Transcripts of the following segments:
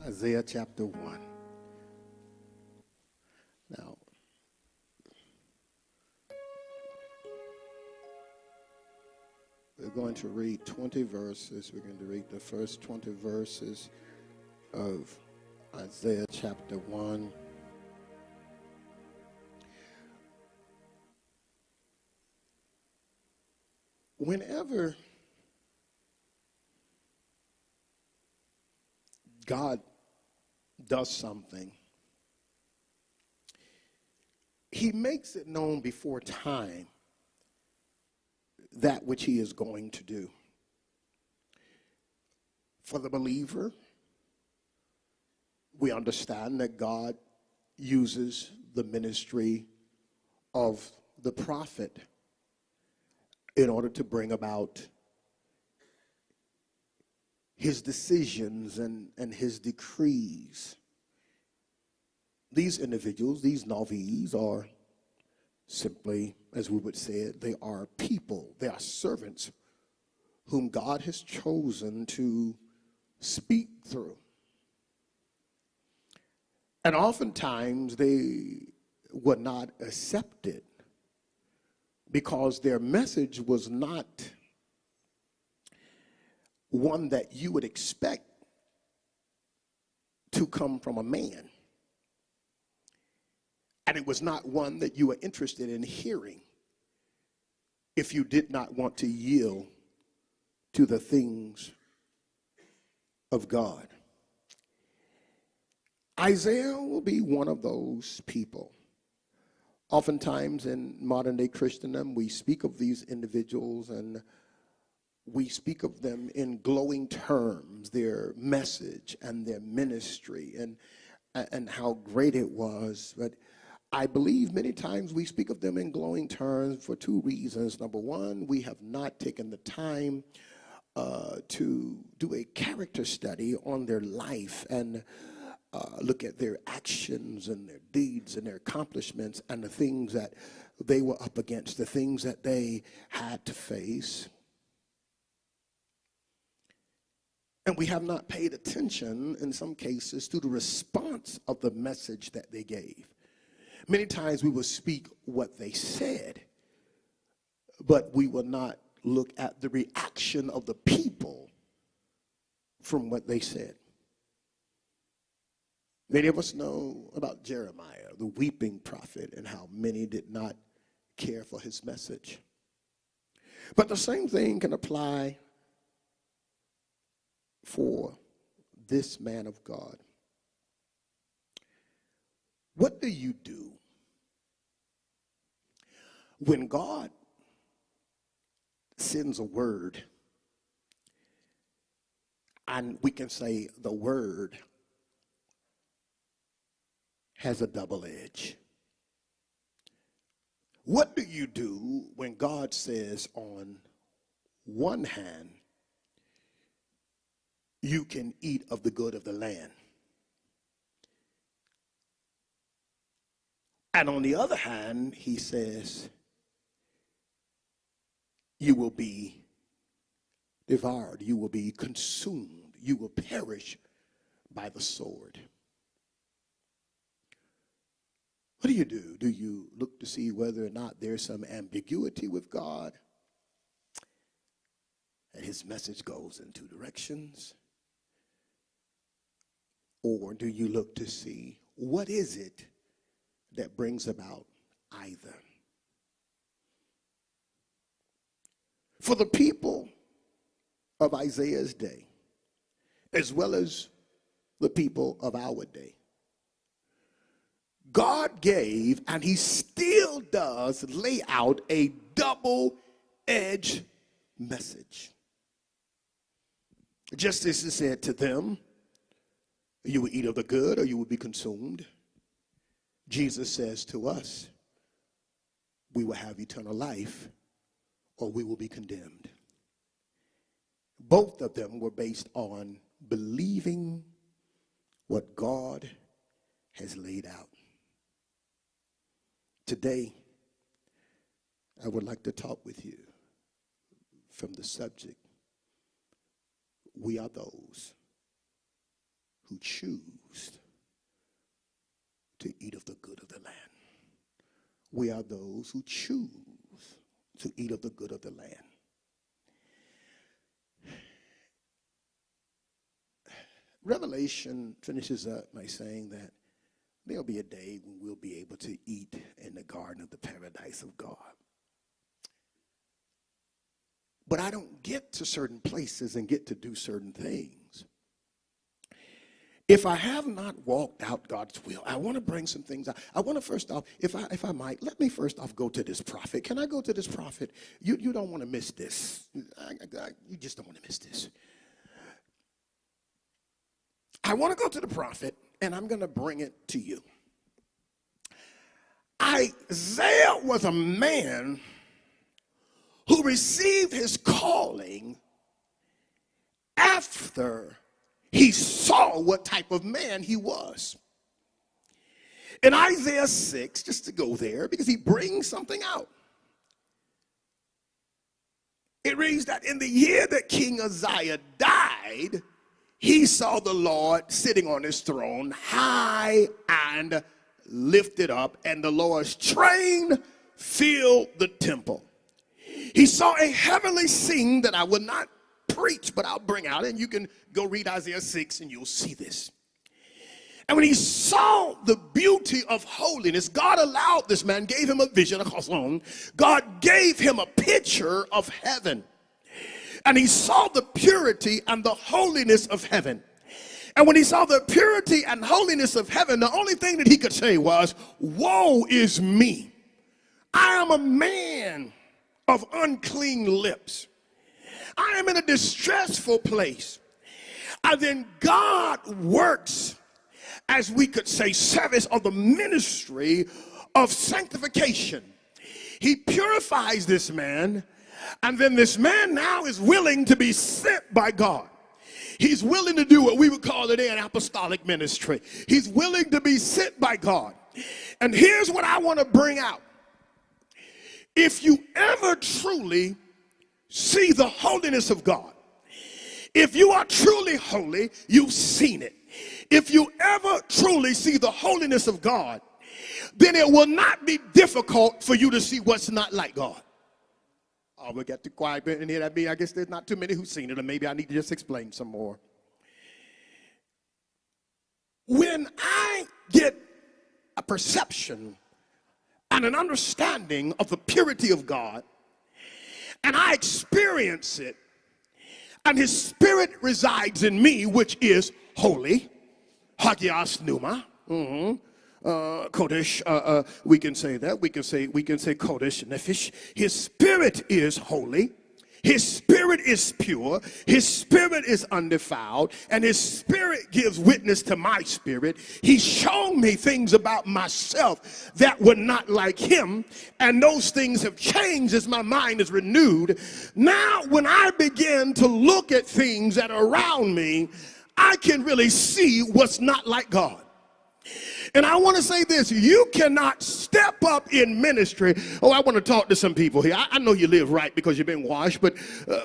Isaiah chapter 1. Now, we're going to read 20 verses. We're going to read the first 20 verses of Isaiah chapter 1. Whenever God does something, he makes it known before time that which he is going to do. For the believer, we understand that God uses the ministry of the prophet in order to bring about his decisions and his decrees. These individuals, these Navis, are simply, as we would say it, they are people, they are servants whom God has chosen to speak through. And oftentimes they were not accepted because their message was not one that you would expect to come from a man. And it was not one that you were interested in hearing if you did not want to yield to the things of God. Isaiah will be one of those people. Oftentimes in modern day Christendom, we speak of these individuals and we speak of them in glowing terms, their message and their ministry and how great it was. But I believe many times we speak of them in glowing terms for two reasons. Number one, we have not taken the time to do a character study on their life and look at their actions and their deeds and their accomplishments and the things that they were up against, the things that they had to face. And we have not paid attention in some cases to the response of the message that they gave. Many times we will speak what they said, but we will not look at the reaction of the people from what they said. Many of us know about Jeremiah, the weeping prophet, and how many did not care for his message. But the same thing can apply for this man of God. What do you do when God sends a word and we can say the word has a double edge? What do you do when God says on one hand, you can eat of the good of the land, and on the other hand, he says, you will be devoured, you will be consumed, you will perish by the sword? What do you do? Do you look to see whether or not there's some ambiguity with God? And his message goes in two directions? Or do you look to see what is it that brings about either? For the people of Isaiah's day, as well as the people of our day, God gave, and he still does, lay out a double-edged message. Just as he said to them, you will eat of the good or you will be consumed, Jesus says to us, we will have eternal life or we will be condemned. Both of them were based on believing what God has laid out. Today, I would like to talk with you from the subject, we are those who choose to eat of the good of the land. We are those who choose to eat of the good of the land. Revelation finishes up by saying that there'll be a day when we'll be able to eat in the garden of the paradise of God. But I don't get to certain places and get to do certain things if I have not walked out God's will. I want to bring some things out. I want to first off, if I might, let me first off go to this prophet. Can I go to this prophet? You don't want to miss this. You just don't want to miss this. I want to go to the prophet, and I'm going to bring it to you. Isaiah was a man who received his calling after he saw what type of man he was. In Isaiah 6, just to go there, because he brings something out. It reads that in the year that King Uzziah died, he saw the Lord sitting on his throne, high and lifted up, and the Lord's train filled the temple. He saw a heavenly scene that I would not preach, but I'll bring out, and you can go read Isaiah 6 and you'll see this. And when he saw the beauty of holiness, God allowed this man, gave him a vision, a chazon. God gave him a picture of heaven. And he saw the purity and the holiness of heaven. And when he saw the purity and holiness of heaven, the only thing that he could say was, woe is me. I am a man of unclean lips. I am in a distressful place. And then God works, as we could say, service of the ministry of sanctification. He purifies this man, and then this man now is willing to be sent by God. He's willing to do what we would call today an apostolic ministry. He's willing to be sent by God. And here's what I want to bring out. If you ever truly see the holiness of God, if you are truly holy, you've seen it. If you ever truly see the holiness of God, then it will not be difficult for you to see what's not like God. Oh, we got too quiet in here. I guess there's not too many who've seen it, or maybe I need to just explain some more. When I get a perception and an understanding of the purity of God, and I experience it, and his spirit resides in me, which is holy, hagios pneuma, kodesh, we can say that. We can say kodesh nephesh. His spirit is holy. His spirit is pure. His spirit is undefiled. And his spirit gives witness to my spirit. He's shown me things about myself that were not like him. And those things have changed as my mind is renewed. Now, when I begin to look at things that are around me, I can really see what's not like God. And I want to say this, you cannot step up in ministry. Oh, I want to talk to some people here. I know you live right because you've been washed, but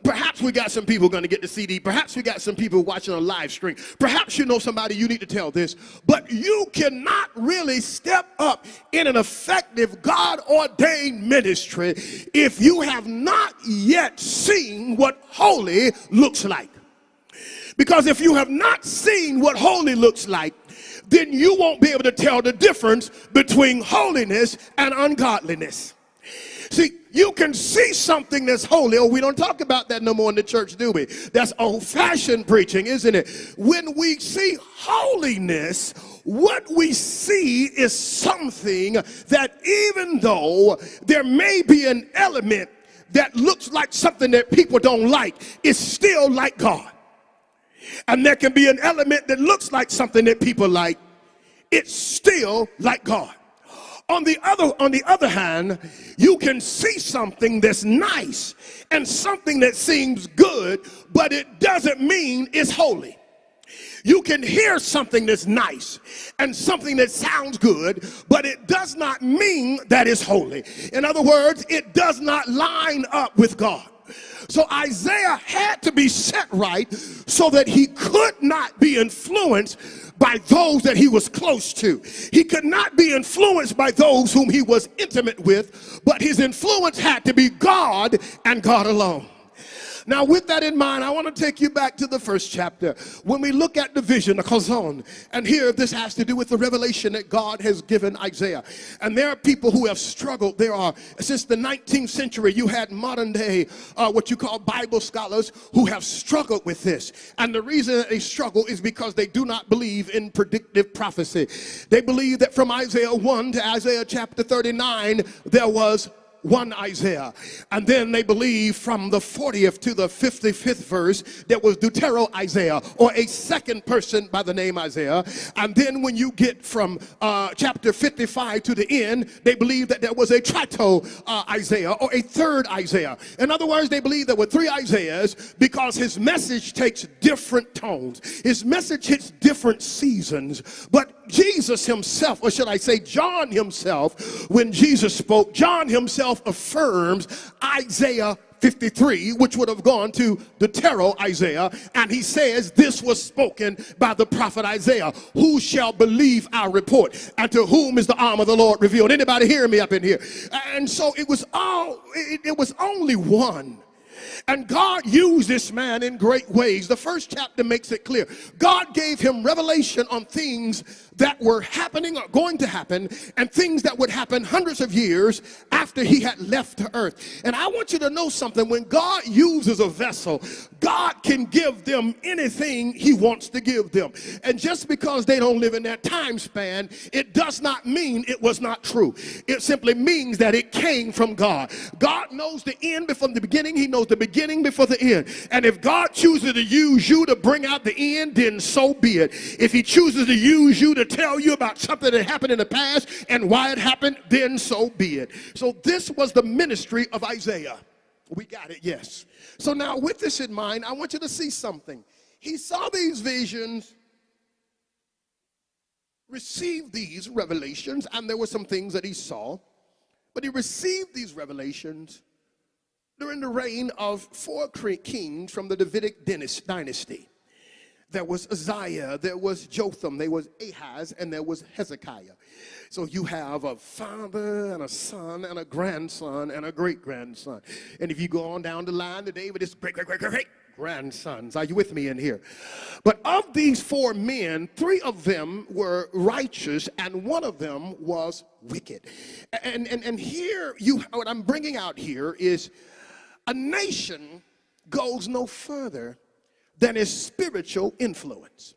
perhaps we got some people going to get the CD. Perhaps we got some people watching a live stream. Perhaps you know somebody you need to tell this. But you cannot really step up in an effective God-ordained ministry if you have not yet seen what holy looks like. Because if you have not seen what holy looks like, then you won't be able to tell the difference between holiness and ungodliness. See, you can see something that's holy. Oh, we don't talk about that no more in the church, do we? That's old-fashioned preaching, isn't it? When we see holiness, what we see is something that even though there may be an element that looks like something that people don't like, it's still like God. And there can be an element that looks like something that people like. It's still like God. On the other hand, you can see something that's nice and something that seems good, but it doesn't mean it's holy. You can hear something that's nice and something that sounds good, but it does not mean that it's holy. In other words, it does not line up with God. So Isaiah had to be set right so that he could not be influenced by those that he was close to. He could not be influenced by those whom he was intimate with, but his influence had to be God and God alone. Now, with that in mind, I want to take you back to the first chapter. When we look at the vision, the chazon, and here this has to do with the revelation that God has given Isaiah. And there are people who have struggled. There are, since the 19th century, you had modern day, what you call Bible scholars who have struggled with this. And the reason that they struggle is because they do not believe in predictive prophecy. They believe that from Isaiah 1 to Isaiah chapter 39, there was one Isaiah. And then they believe from the 40th to the 55th verse there was deutero Isaiah, or a second person by the name Isaiah. And then when you get from chapter 55 to the end, they believe that there was a trito Isaiah, or a third Isaiah. In other words, they believe there were three Isaiahs because his message takes different tones. His message hits different seasons. But Jesus himself, or should I say John himself, when Jesus spoke, John himself affirms Isaiah 53, which would have gone to deutero Isaiah, and he says this was spoken by the prophet Isaiah. Who shall believe our report, and to whom is the arm of the Lord revealed? Anybody hearing me up in here? And so it was only one. And God used this man in great ways. The first chapter makes it clear. God gave him revelation on things that were happening or going to happen, and things that would happen hundreds of years after he had left the earth. And I want you to know something. When God uses a vessel, God can give them anything he wants to give them. And just because they don't live in that time span, it does not mean it was not true. It simply means that it came from God. God knows the end before the beginning. He knows the beginning before the end. And if God chooses to use you to bring out the end, then so be it. If he chooses to use you to tell you about something that happened in the past and why it happened, then so be it. So this was the ministry of Isaiah. We got it, yes. So now with this in mind, I want you to see something. He saw these visions, received these revelations, and there were some things that he saw, but he received these revelations during the reign of four kings from the Davidic dynasty. There was Uzziah, there was Jotham, there was Ahaz, and there was Hezekiah. So you have a father and a son and a grandson and a great-grandson. And if you go on down the line to David, it's great-great-great-great-grandsons. Are you with me in here? But of these four men, three of them were righteous and one of them was wicked. And here, what I'm bringing out here is a nation goes no further than his spiritual influence.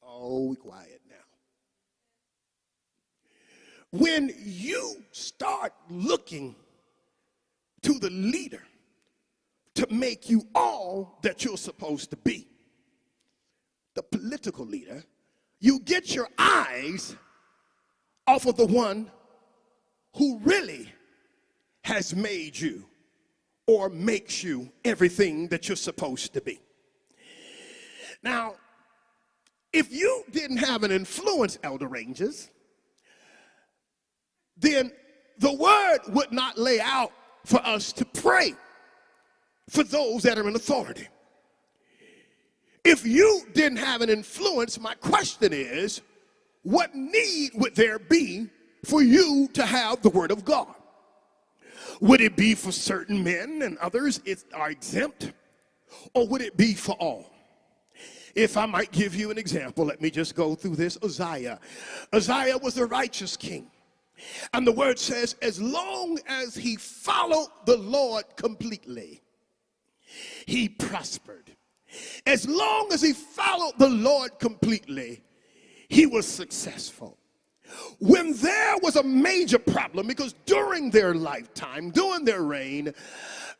Oh, we quiet now. When you start looking to the leader to make you all that you're supposed to be, the political leader, you get your eyes off of the one who really has made you or makes you everything that you're supposed to be. Now, if you didn't have an influence, Elder Rangers, then the word would not lay out for us to pray for those that are in authority. If you didn't have an influence, my question is, what need would there be for you to have the word of God? Would it be for certain men and others are exempt? Or would it be for all? If I might give you an example, let me just go through this. Uzziah. Uzziah was a righteous king. And the word says, as long as he followed the Lord completely, he prospered. As long as he followed the Lord completely, he was successful. When there was a major problem, because during their lifetime, during their reign,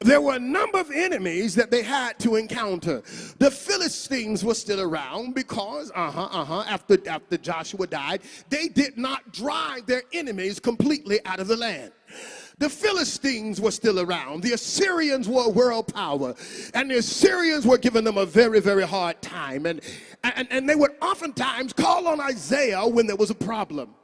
there were a number of enemies that they had to encounter. The Philistines were still around because, after Joshua died, they did not drive their enemies completely out of the land. The Philistines were still around. The Assyrians were a world power, and the Assyrians were giving them a very, very hard time. And they would oftentimes call on Isaiah when there was a problem.